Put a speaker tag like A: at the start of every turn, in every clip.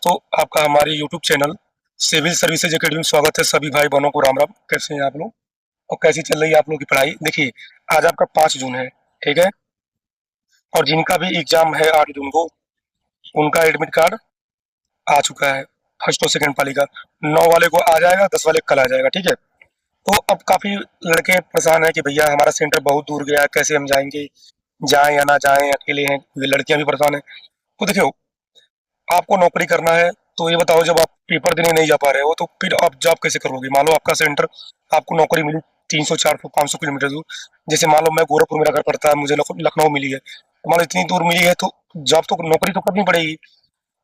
A: तो आपका हमारे YouTube channel civil services academy में स्वागत है। सभी भाई बहनों को राम राम। कैसे हैं आप लोग और कैसी चल रही है आप लोग की पढ़ाई? देखिए, आज आपका 5 जून है, ठीक है। और जिनका भी एग्जाम है 8 जून को, उनका एडमिट कार्ड आ चुका है। फर्स्ट और सेकंड पाली का 9 वाले को आ जाएगा, 10 वाले कल आ जाएगा, ठीक है। तो अब काफी लड़के परेशान है कि भैया हमारा सेंटर बहुत दूर गया है, कैसे हम जाएंगे, जाएं या ना जाएं, अकेले हैं। ये लड़कियां भी परेशान है। तो देखियो, आपको नौकरी करना है तो ये बताओ, जब आप पेपर देने नहीं जा पा रहे हो तो फिर आप जॉब कैसे करोगे? मान लो आपका सेंटर, आपको नौकरी मिली 300 400 500 किलोमीटर दूर। जैसे मान लो मैं गोरखपुर, मेरा घर पड़ता है, मुझे लखनऊ मिली है, तो मान लो इतनी दूर मिली है तो जॉब तो, नौकरी तो करनी पड़ेगी।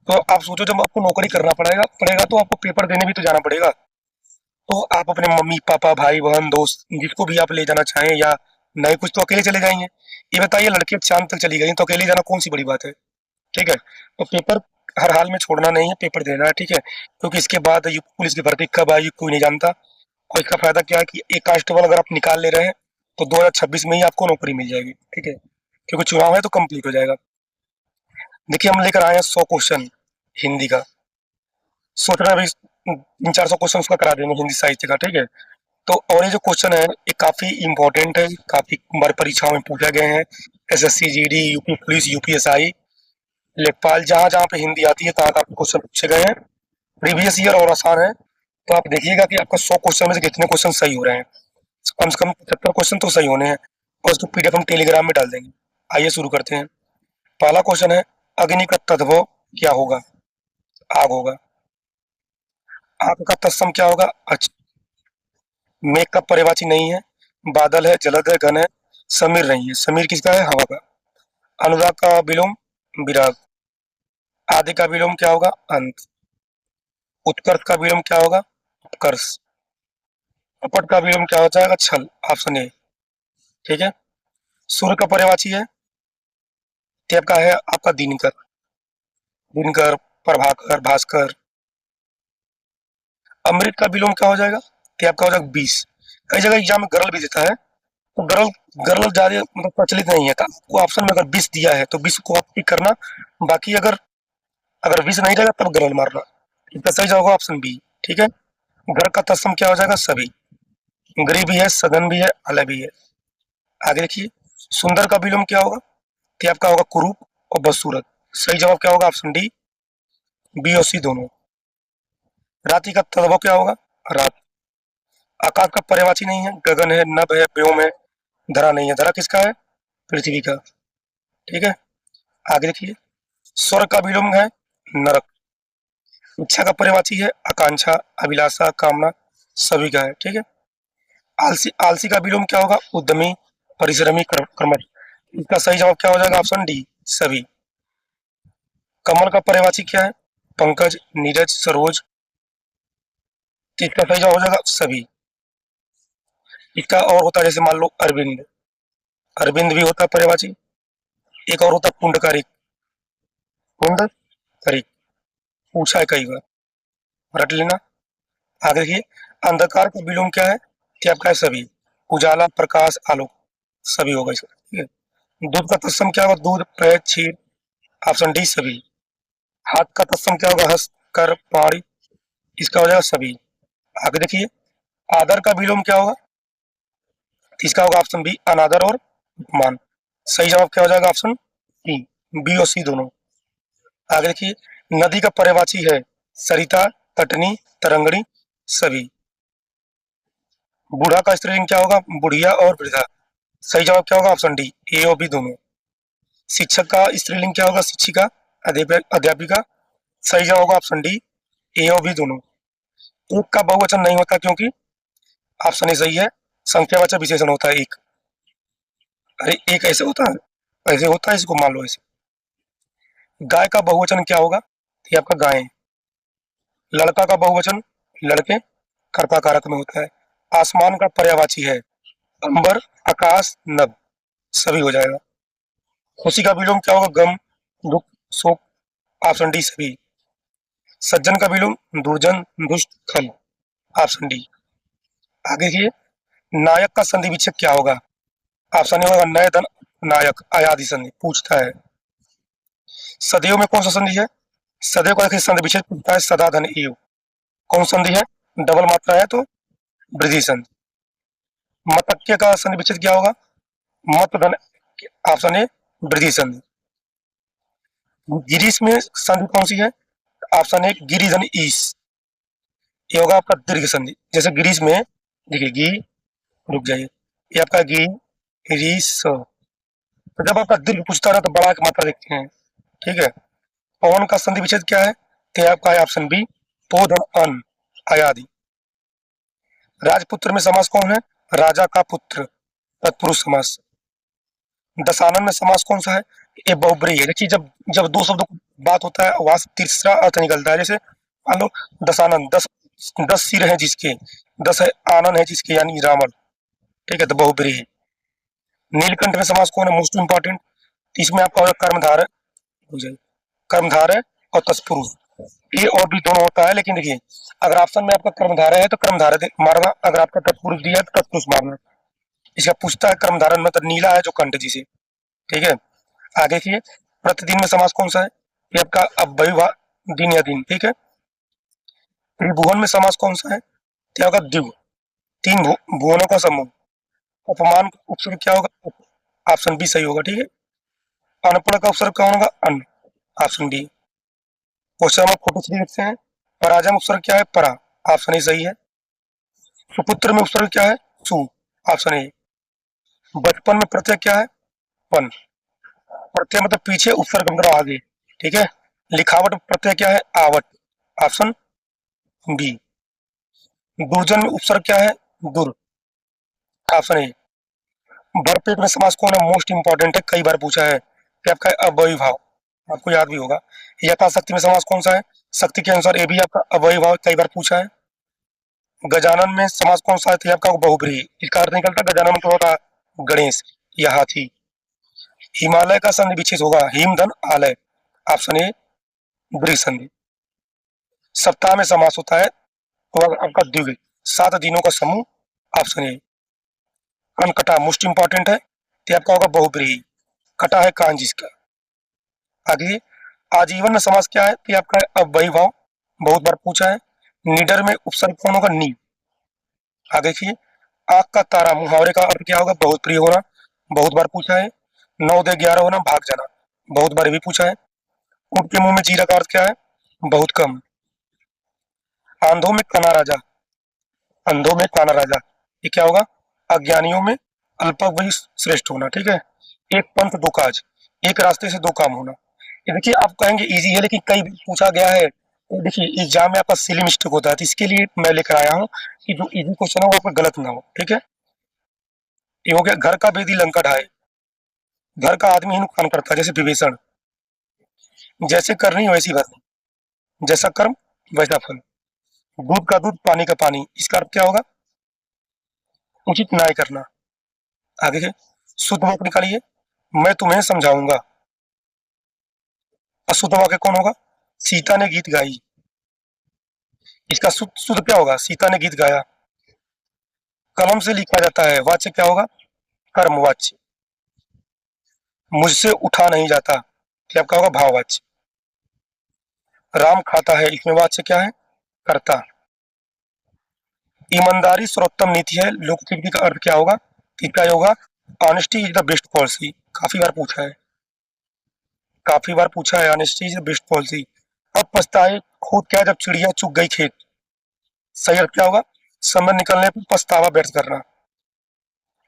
A: तो आप सोचो, जब आपको नौकरी करना पड़ेगा पड़ेगा तो आपको पेपर देने भी तो जाना पड़ेगा। तो आप अपने मम्मी पापा भाई बहन दोस्त जिसको भी आप ले जाना चाहें, या नहीं कुछ तो अकेले चले जाएंगे। ये बताइए, लड़कियां चांद तक चली गई तो अकेले जाना कौन सी बड़ी बात है? ठीक है। तो पेपर हर हाल में छोड़ना नहीं है, पेपर देना है, ठीक है। क्योंकि इसके बाद पुलिस की भर्ती कब आएगी कोई नहीं जानता। और इसका फायदा क्या है कि एक कांस्टेबल अगर आप निकाल ले रहे हैं तो 2026 में ही आपको नौकरी मिल जाएगी, ठीक है। क्योंकि चुनाव है तो कंप्लीट हो जाएगा। देखिए, हम लेकर आए हैं 100 क्वेश्चन हिंदी का। सोच रहे हैं अभी 300 400 क्वेश्चन उसका करा देंगे हिंदी साहित्य का, ठीक है। तो और ये जो क्वेश्चन है ये काफी इंपॉर्टेंट है, काफी बार परीक्षाओं में पूछे गए हैं। SSC GD, UP police, UPSI, लेखपाल, जहाँ जहाँ पे हिंदी आती है तहाँ तहाँ क्वेश्चन पूछे गए हैं। प्रीवियस ईयर और आसान है। तो आप देखिएगा कि आपका 100 क्वेश्चन में से कितने क्वेश्चन सही हो रहे हैं। कम से कम 75 क्वेश्चन तो सही होने हैं। और उसको पीडीएफ हम टेलीग्राम में डाल देंगे। आइए शुरू करते हैं। पहला क्वेश्चन है, अग्नि का तद्भव क्या होगा? आग होगा। आग का तत्सम क्या होगा? अच्छा। मेघ का पर्यायवाची नहीं है। बादल है, जलद है, घन है। समीर नहीं है। समीर किसका है? हवा का। अनुराग का विलोम विराग। आदि का विलोम क्या होगा? अंत। उत्कर्ष का विलोम क्या होगा? उत्कर्ष। कपट का विलोम क्या हो जाएगा? छल। ऑप्शन ए, ठीक है। सूर्य का पर्यायवाची है, टैप का है आपका दिनकर। दिनकर, प्रभाकर, भास्कर। अमृत का विलोम क्या हो जाएगा? टैप का हो जाएगा 20। कई जगह एग्जाम में गरल भी देता है, तो गरल गरल ज्यादा मतलब प्रचलित नहीं है। तो आपको ऑप्शन में अगर 20 दिया है तो 20 को आप टिक करना। बाकी अगर अगर 20 नहीं रहेगा तब गरल मारना। इसका सही जवाब होगा ऑप्शन बी, ठीक है। घर का तत्सम क्या हो जाएगा? सभी। गृह भी है, सदन भी है, अलय भी है। आगे देखिए, सुंदर का विलोम क्या होगा? तो आपका होगा कुरूप और बदसूरत। सही जवाब क्या होगा? ऑप्शन डी, बी और सी दोनों। रात्रि का तद्भव क्या होगा? रात। आकाश का पर्यायवाची नहीं है, गगन है, नभ है, व्योम है, धरा नहीं है। धरा किसका है? पृथ्वी का, ठीक है। आगे देखिए, स्वर्ग का विलोम है नरक। इच्छा का पर्यायवाची है आकांक्षा, अभिलाषा, कामना, सभी का है, ठीक है। आलसी, आलसी का विलोम क्या होगा? उद्यमी, परिश्रमी, कर्मठ। इसका सही जवाब क्या हो जाएगा? ऑप्शन डी, सभी। कमल का पर्यायवाची क्या है? पंकज, नीरज, सरोज। तो इसका सही जवाब हो जाएगा सभी। इसका और होता है, जैसे मान लो अरविंद। अरविंद भी होता है पर्यायवाची। एक और होता है पुंडकारिक। पुंडकारिक पूछा है कई बार, रट लेना। आगे देखिए, अंधकार का विलोम क्या है? क्या आपका है? सभी। उजाला, प्रकाश, आलोक, सभी होगा इसका, ठीक है। दूध का तत्सम क्या होगा? दूध, पेय, क्षीर। ऑप्शन डी, सभी। हाथ का तत्सम क्या होगा? हस्त, कर, पाणी। इसका हो जाएगा सभी। आगे देखिए, आदर का विलोम क्या होगा? इसका होगा ऑप्शन बी, अनादर और अपमान। सही जवाब क्या हो जाएगा? ऑप्शन बी, बी और सी दोनों। आगे देखिए, नदी का पर्यायवाची है सरिता, तटनी, तरंगणी, सभी। बूढ़ा का स्त्रीलिंग क्या होगा? बुढ़िया और वृद्धा। सही जवाब क्या होगा? ऑप्शन डी, ए और बी दोनों। शिक्षक का स्त्रीलिंग क्या होगा? शिक्षिका, अध्यापिका। सही जवाब होगा ऑप्शन डी, ए और बी दोनों। एक का बहुवचन नहीं होता क्योंकि, ऑप्शन ए सही है, संख्यावाचक विशेषण होता है एक। अरे एक ऐसे होता है, ऐसे होता है, इसको मान लो ऐसे। गाय का बहुवचन क्या होगा? ये आपका गाय। लड़का का बहुवचन लड़के, कर्ता कारक में होता है। आसमान का पर्यायवाची है अंबर, आकाश, नभ, सभी हो जाएगा। खुशी का विलोम क्या होगा? गम, दुख, शोक। ऑप्शन डी, सभी। सज्जन का विलोम दुर्जन, दुष्ट, खल। Option D. आगे देखिए, नायक का संधि विच्छेद क्या होगा? ऑप्शन ए होगा नय धन नायक, अयादि संधि पूछता है। सदैव में कौन सा संधि है? सदैव का देखिए संधि विच्छेद पूछता है, सदा धन एव। कौन संधि है? डबल मात्रा है तो वृद्धि संधि। मतक्य का संधि विच्छेद क्या होगा? मत धन, ऑप्शन ए वृद्धि संधि। गिरीश में संधि कौन सी है? ऑप्शन ए गिरी धन ईश, ये होगा आपका दीर्घ संधि। जैसे गिरीश में देखिए गी, रुक जाइए, ये आपका गी रीस। तो जब आपका दीर्घ पूछता है तो बड़ा की मात्रा देखते हैं, ठीक है। पवन का संधि विच्छेद क्या है? तो ये आपका है ऑप्शन बी पो धन अन आयादि। राजपुत्र में समास कौन है? राजा का पुत्र, तत्पुरुष समास। दशानन में समास कौन सा है? ये बहुब्रीहि है। देखिए जब जब दो शब्दों की बात होता है वहां से तीसरा अर्थ निकलता है। जैसे मान लो दशानन, 10 सिर है जिसके, 10 है आनन है जिसके, यानी रावण, ठीक है, तो बहुब्रीहि। नीलकंठ में समास कौन है? Most important. इसमें आपका कर्मधार है, कर्मधार है और तत्पुरुष, ये और भी दोनों होता है। लेकिन देखिए अगर ऑप्शन में आपका कर्मधारय है तो कर्मधारय मारना, अगर आपका तत्पुरुष दिया है तो तत्पुरुष मारना। इसका पूछता है कर्मधारय मतलब नीला है जो कंठ जी से, ठीक है। आगे देखिए प्रतिदिन में समास कौन सा है? ये आपका अव्ययीभाव, दिन या दिन, ठीक है। त्रिभुवन में समास कौन सा है? क्या होगा? द्विगु, तीन भुवनों का समूह। उपमान उपसर्ग क्या होगा? ऑप्शन बी सही होगा, ठीक है। अनपढ़ का उपसर्ग कौन होगा? अन, ऑप्शन डी। क्वेश्चन नंबर 43 देखते हैं। पराजय में उपसर्ग क्या है? परा, ऑप्शन ए सही है। सुपुत्र में उपसर्ग क्या है? सु, ऑप्शन ए। बचपन में प्रत्यय क्या है? पन, प्रत्यय मतलब पीछे, उपसर्ग मतलब आगे, ठीक है। लिखावट में प्रत्यय क्या है? आवट, ऑप्शन बी। दुर्जन में उपसर्ग क्या है? दुर, ऑप्शन ए। भरपेट में समास कौन है? मोस्ट इंपॉर्टेंट है, कई बार पूछा है कि आपका अव्ययी भाव, आपको याद भी होगा। यथाशक्ति में समास कौन सा है? शक्ति के अनुसार, ये भी आपका अव्ययी भाव कई बार पूछा है। गजानन में समास कौन सा है? तो आपका बहुब्रीहि, इसका अर्थ निकलता है गजानन मतलब होता है गणेश या हाथी। हिमालय का संधि विच्छेद होगा हिम धन आलय, ऑप्शन ए वृष संधि। सप्ताह में समास होता है तो आपका द्विगु, 7 दिनों का समूह, option A. Kanakata most important है, तो आपका होगा बहुब्रीहि, कटा है कान जिसका। आगे आजीवन में समास क्या है? तो आपका अव्ययी भाव, बहुत बार पूछा है। निडर में उपसर्ग कौन होगा? नी। आगे देखिए आग का तारा, मुहावरे का अर्थ क्या होगा? बहुत प्रिय होना, बहुत बार पूछा है। 9 दे 11 होना, भाग जाना, बहुत बार भी पूछा है। ऊंट के मुंह में जीरा का अर्थ क्या है? बहुत कम। आंधों में काना राजा, अंधों में काना राजा, ये क्या होगा? अज्ञानियों में अल्पवयी श्रेष्ठ होना, ठीक है। एक पंथ दो काज, एक रास्ते से दो काम होना। ये देखिए आप कहेंगे इजी है लेकिन कई पूछा गया है, तो देखिए एग्जाम में आपका सिली मिस्टेक होता है, तो इसके लिए मैं लेकर आया हूँ कि जो इजी क्वेश्चन हो वो आपका गलत ना हो, ठीक है। ये हो गया घर का बेदी लंका ढाए, घर का आदमी ही नुकसान करता है, जैसे विभीषण। जैसे करनी वैसी भरनी, जैसा कर्म वैसा फल। दूध का दूध पानी का पानी, इसका अर्थ क्या होगा? उचित न्याय करना। आगे के शुद्ध वाक्य निकालिए। मैं तुम्हें समझाऊंगा। अशुद्ध वाक्य कौन होगा? सीता ने गीत गाई, इसका शुद्ध शुद्ध क्या होगा? सीता ने गीत गाया। कलम से लिखा जाता है, वाच्य क्या होगा? कर्मवाच्य। मुझसे उठा नहीं जाता, क्या आपका होगा? भाववाच्य। राम खाता है, इसमें वाच्य क्या है? कर्ता। ईमानदारी सर्वोत्तम नीति है, लोकनीति का अर्थ क्या होगा? कि क्या होगा? Honesty is the best policy, काफी बार पूछा है, काफी बार पूछा है, honesty is the best policy. अब पछताए खुद क्या जब चिड़िया चुग गई खेत, सही अर्थ क्या होगा? समय निकलने पर पछतावा व्यर्थ करना।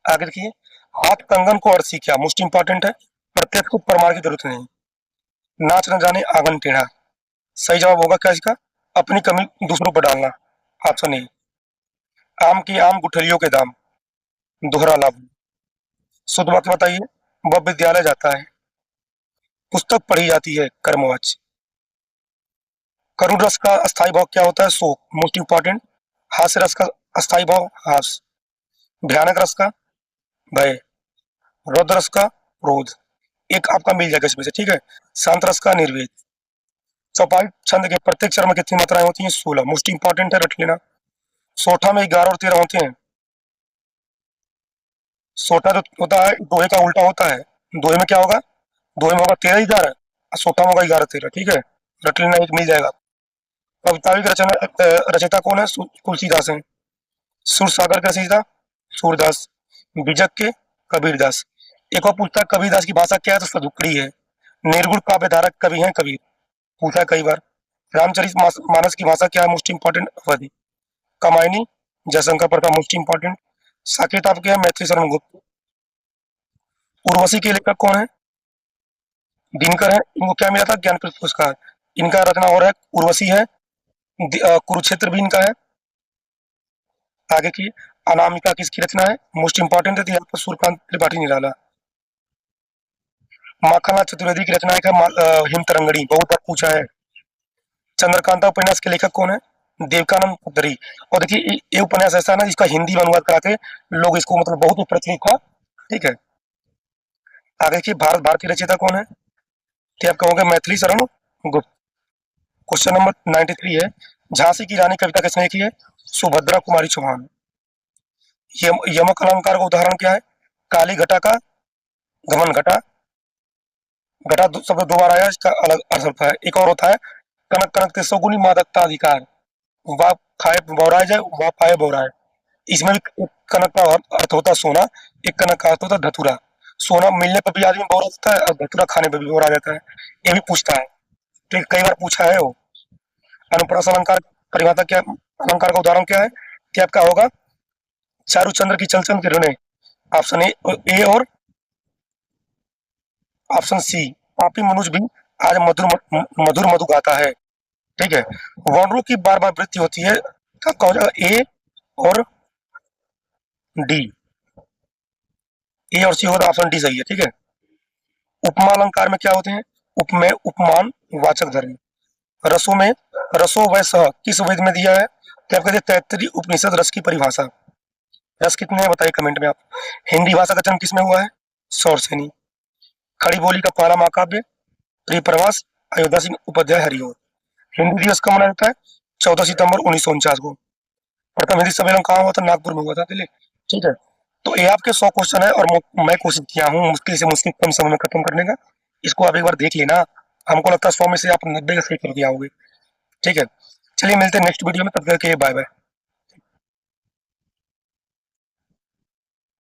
A: आगे देखिए हाथ कंगन को अरसी, क्या मोस्ट इंपॉर्टेंट है? प्रत्यक्ष को प्रमाण की जरूरत नहीं। नाच न जाने आंगन टेढ़ा, सही जवाब होगा क्या इसका? अपनी कमी दूसरों पर डालना, ऑप्शन ए। आम की आम गुठलियों के दाम, दोहरा लाभ। शुद्ध वाक्य बताइए। वह विद्यालय जाता है, पुस्तक पढ़ी जाती है, कर्मवाच्य। करुण रस का अस्थायी भाव क्या होता है? शोक, मोस्ट इंपॉर्टेंट। हास्य रस का अस्थायी भाव हास। भयानक रस का भय। रौद्र रस का क्रोध। एक आपका मिल जाएगा इसमें से, ठीक है। शांत रस का निर्वेद। चौपाई छंद के प्रत्येक चरण में कितनी मात्राएं होती हैं? 16, मोस्ट इंपॉर्टेंट है, रट लेना। सोठा में 11 और 13 होते हैं। सोठा जो होता है दोहे का उल्टा होता है, दोहे में क्या होगा? दोहे में होगा 13 11, सोठा में होगा 11 13, ठीक है। रट लेना, एक मिल जाएगा। कवितावली के रचयिता कौन है? तुलसीदास हैं। सुर सागर का रचयिता सूरदास। बीजक के कबीरदास। एक और पूछता है कबीरदास की भाषा क्या है? तो सदुक्कड़ी है। निर्गुण काव्य धारक कवि हैं कबीर, पूछा है कई बार। रामचरित मानस की भाषा क्या है? मोस्ट इंपॉर्टेंट अवधि। कामायनी जयशंकर पर का मोस्ट इंपॉर्टेंट। साकेत आपके है मैथिली शरण गुप्त। उर्वशी के लेखक कौन है? दिनकर है। इनको क्या मिला था? ज्ञानपीठ पुरस्कार। इनका रचना और है उर्वशी है। कुरुक्षेत्र भी इनका है। आगे की अनामिका किसकी रचना है? मोस्ट इंपॉर्टेंट है, तो यहाँ पर सूर्यकांत त्रिपाठी निराला। माखनलाल चतुर्वेदी की रचना है हिम तरंगड़ी, बहुत बार पूछा है। चंद्रकांता उपन्यास के लेखक कौन है? देवकानंद पदरी। और देखिए ये उपन्यास ऐसा है ना जिसका हिंदी में अनुवाद करा के लोग इसको मतलब बहुत ही प्रचलित था। ठीक है। आगे देखिए भारत भारत की रचयिता कौन है? कि आप कहोगे मैथिली शरण गुप्त। क्वेश्चन नंबर 93 है, झांसी की रानी कविता किसने लिखी है? सुभद्रा कुमारी चौहान। यमक अलंकार का उदाहरण क्या है? काली घटा का घमन घटा। घटा शब्द दो बार आया, इसका अलग अर्थ होता है। एक और होता है कनक कनक ते सौगुनी मादकता अधिकार। वाह खाए बौराए जाए, वाह पाए बौराए। इसमें भी कनक का अर्थ होता है सोना, एक कनक का अर्थ होता है धतूरा। सोना मिलने पर भी आदमी बौरा जाता है और धतूरा खाने पर भी बौरा जाता है। ये भी पूछता है, तो कई बार पूछा है वो। अनुप्रास अलंकार परिभाषा क्या? अलंकार का उदाहरण क्या है? क्या आपका होगा? चारुचंद्र की चलचल किरणें। ऑप्शन ए और ऑप्शन सी। पापी मनुष्य भी आज मधुर मधु गाता है। ठीक है। वर्णों की बार बार वृद्धि होती है, आपका हो जाएगा ए और डी। ए और सी होगा, ऑप्शन डी सही है। ठीक है। उपमा अलंकार में क्या होते हैं? उपमेय उपमान वाचक धर्म। रसों में रसो व सह किस वेद में दिया है? क्या आप कहते हैं तैत्तरीय उपनिषद रस की परिभाषा। रस कितने हैं बताइए कमेंट में आप। हिंदी भाषा का जन्म किसमें हुआ है? सौरसेनी। खड़ी बोली का पहला महाकाव्य प्रियप्रवास अयोध्या सिंह उपाध्याय हरिओं। हिंदी दिवस कब मनाया जाता है? 14 सितंबर 1949 को। प्रथम हिंदी सम्मेलन कहाँ हुआ था? नागपुर में हुआ था, दिल्ली। ठीक है। तो ये आपके 100 क्वेश्चन है और मैं कोशिश किया हूँ मुश्किल से मुश्किल कम समय में खत्म करने का। इसको आप एक बार देख लेना। हमको लगता है 100 में से आप 90 का सही कर दिया होगे। ठीक है। चलिए मिलते हैं नेक्स्ट वीडियो में, तब तक के बाय बाय।